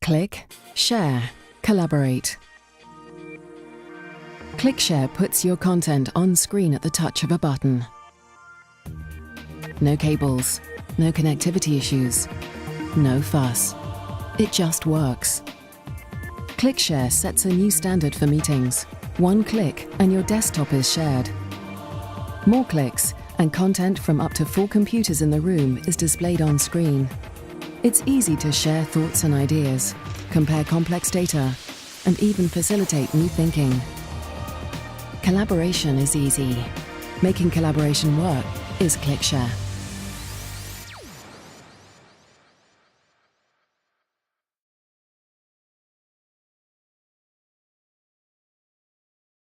Click, share, collaborate. Clickshare puts your content on screen at the touch of a button. No cables, no connectivity issues, no fuss. It just works. Clickshare sets a new standard for meetings. One click and your desktop is shared. More clicks and content from up to 4 computers in the room is displayed on screen. It's easy to share thoughts and ideas, compare complex data, and even facilitate new thinking. Collaboration is easy. Making collaboration work is Clickshare.